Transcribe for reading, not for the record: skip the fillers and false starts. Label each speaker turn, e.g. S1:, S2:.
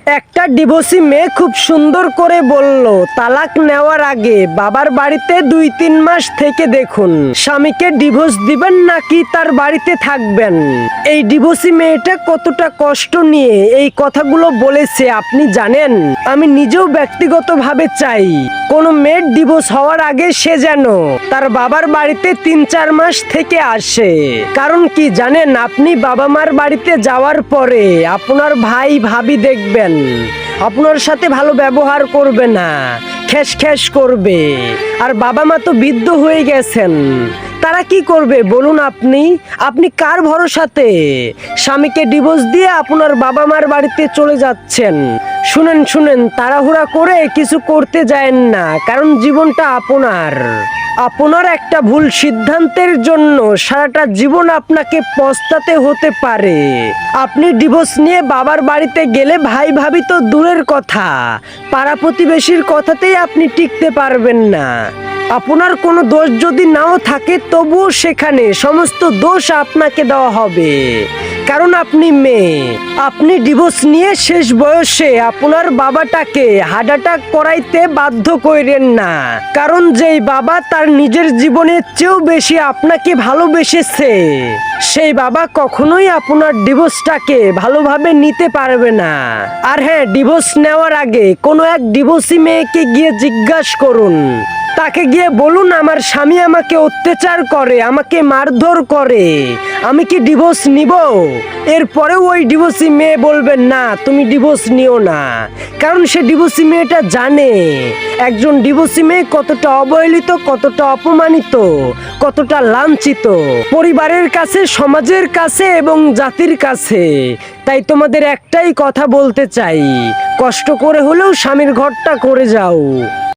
S1: একটা ডিভোর্সি মেয়ে খুব সুন্দর করে বলল, তালাক নেওয়ার আগে বাবার বাড়িতে 2-3 মাস থেকে দেখুন স্বামীকে ডিভোর্স দিবেন নাকি তার বাড়িতে থাকবেন। এই ডিভোর্সি মেয়েটা কতটা কষ্ট নিয়ে এই কথাগুলো বলেছে আপনি জানেন? আমি নিজেও ব্যক্তিগতভাবে চাই কোনো মেয়ের ডিভোর্স হওয়ার আগে সে যেন তার বাবার বাড়িতে 3-4 মাস থেকে আসে। কারণ কি জানেন, আপনি বাবা মার বাড়িতে যাওয়ার পরে আপনার ভাই ভাবি দেখবেন আপনার সাথে ভালো ব্যবহার করবে না, খ্যাস খ্যাস করবে। আর বাবা মা তো বৃদ্ধ হয়ে গেছেন, তারা কি করবে বলুন? আপনি কার ভরসাতে স্বামীকে ডিভোর্স দিয়ে আপনার বাবা মার বাড়িতে চলে যাচ্ছেন? শুনেন, তাড়াহুড়া করে কিছু করতে যায়েন না, কারণ জীবনটা আপনার একটা ভুল সিদ্ধান্তের জন্য সারাটা জীবন আপনাকে পস্তাতে হতে পারে। আপনি ডিভোর্স নিয়ে বাবার বাড়িতে গেলে ভাই ভাবি তো দূরের কথা, পাড়া প্রতিবেশীর কথাতেই আপনি টিকতে পারবেন না। আপনার কোনো দোষ যদি নাও থাকে তবুও সেখানে সমস্ত দোষ আপনাকে দেওয়া হবে, কারণ আপনি মেয়ে। আপনি ডিভোর্স নিয়ে শেষ বয়সে আপনার বাবাটাকে হার্ট অ্যাটাক করাইতে বাধ্য করেন না, কারণ যেই বাবা তার নিজের জীবনের চেয়েও বেশি আপনাকে ভালোবেসেছে সেই বাবা কখনোই আপনার ডিভোর্সটাকে ভালোভাবে নিতে পারবে না। আর হ্যাঁ, ডিভোর্স নেওয়ার আগে কোনো এক ডিভোর্সি মেয়েকে গিয়ে জিজ্ঞাসা করুন, তাকে গিয়ে বলুন আমার স্বামী আমাকে অত্যাচার করে, আমাকে মারধর করে, আমি কি ডিভোর্স নিব? এরপরেও ওই ডিভোর্সি মেয়ে বলবেন না তুমি ডিভোর্স নিও না, কারণ সে ডিভোর্সি মেয়েটা জানে একজন ডিভোর্সি মেয়ে কতটা অবহেলিত, কতটা অপমানিত, কতটা লাঞ্ছিত পরিবারের কাছে, সমাজের কাছে এবং জাতির কাছে। তাই তোমাদের একটাই কথা বলতে চাই, কষ্ট করে হলেও স্বামীর ঘরটা করে যাও।